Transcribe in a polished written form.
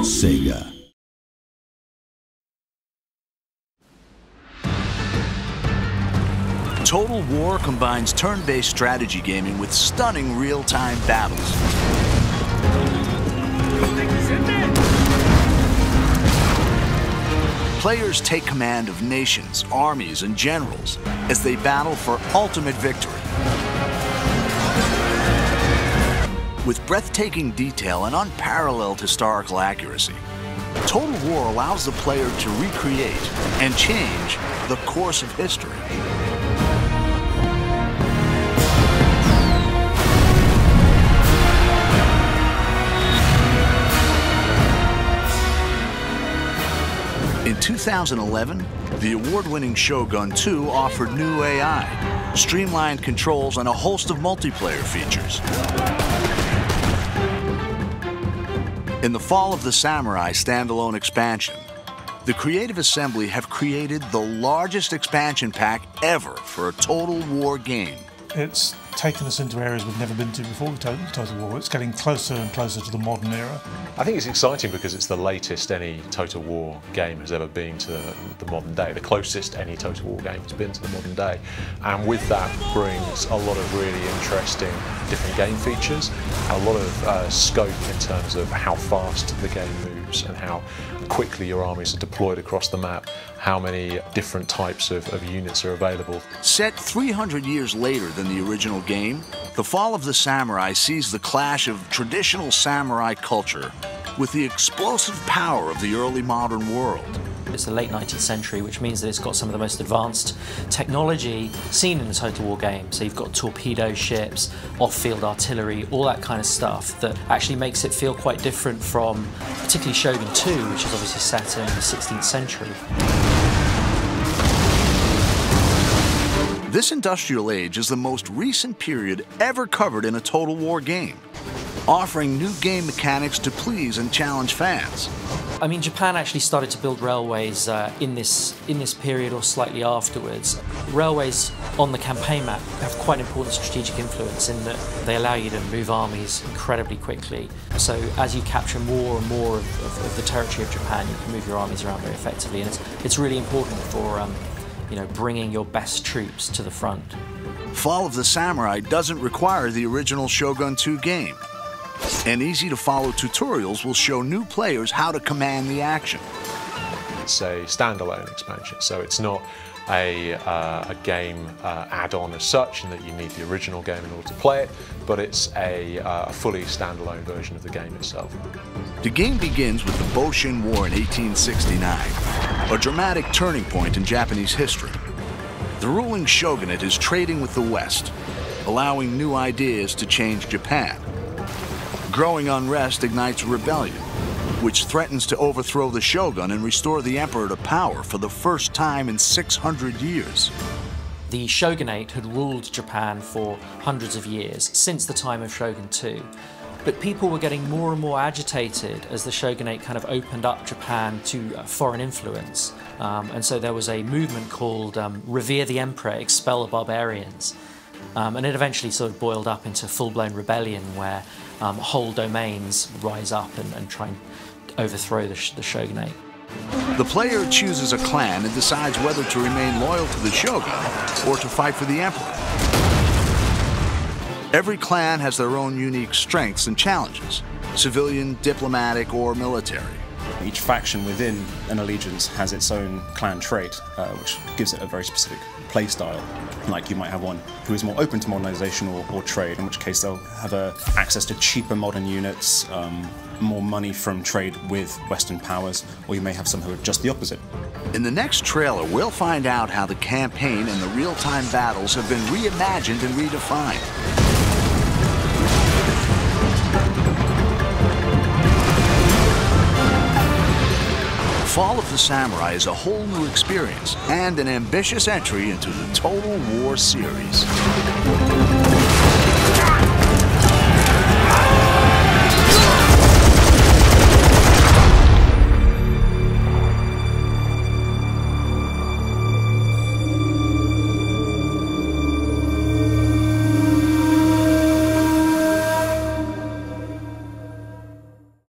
Sega. Total War combines turn-based strategy gaming with stunning real-time battles. Players take command of nations, armies, and generals as they battle for ultimate victory. With breathtaking detail and unparalleled historical accuracy, Total War allows the player to recreate and change the course of history. In 2011, the award-winning Shogun 2 offered new AI, streamlined controls, and a host of multiplayer features. In the Fall of the Samurai standalone expansion, the Creative Assembly have created the largest expansion pack ever for a Total War game. It's taken us into areas we've never been to before with Total War. It's getting closer and closer to the modern era. I think it's exciting because it's the latest any Total War game has ever been to the modern day, the closest any Total War game has been to the modern day. And with that brings a lot of really interesting different game features, a lot of scope in terms of how fast the game moves and how quickly your armies are deployed across the map, how many different types of units are available. Set 300 years later than the original game, The Fall of the Samurai sees the clash of traditional samurai culture with the explosive power of the early modern world. It's the late 19th century, which means that it's got some of the most advanced technology seen in the Total War game. So you've got torpedo ships, off-field artillery, all that kind of stuff that actually makes it feel quite different from particularly Shogun 2, which is obviously set in the 16th century. This industrial age is the most recent period ever covered in a Total War game, offering new game mechanics to please and challenge fans. I mean, Japan actually started to build railways in this period or slightly afterwards. Railways on the campaign map have quite an important strategic influence in that they allow you to move armies incredibly quickly. So as you capture more and more of the territory of Japan, you can move your armies around very effectively, and it's really important for bringing your best troops to the front. Fall of the Samurai doesn't require the original Shogun 2 game, and easy-to-follow tutorials will show new players how to command the action. It's a standalone expansion, so it's not a game add-on as such, in that you need the original game in order to play it, but it's a fully standalone version of the game itself. The game begins with the Boshin War in 1869, a dramatic turning point in Japanese history. The ruling shogunate is trading with the West, allowing new ideas to change Japan. Growing unrest ignites rebellion, which threatens to overthrow the shogun and restore the emperor to power for the first time in 600 years. The shogunate had ruled Japan for hundreds of years, since the time of Shogun 2. But people were getting more and more agitated as the shogunate kind of opened up Japan to foreign influence. And so there was a movement called Revere the Emperor, Expel the Barbarians. And it eventually sort of boiled up into full-blown rebellion where whole domains rise up and try and overthrow the shogunate. The player chooses a clan and decides whether to remain loyal to the shogun or to fight for the emperor. Every clan has their own unique strengths and challenges, civilian, diplomatic, or military. Each faction within an allegiance has its own clan trait, which gives it a very specific play style. Like you might have one who is more open to modernization or trade, in which case they'll have access to cheaper modern units, more money from trade with Western powers, or you may have some who are just the opposite. In the next trailer, we'll find out how the campaign and the real-time battles have been reimagined and redefined. Fall of the Samurai is a whole new experience and an ambitious entry into the Total War series.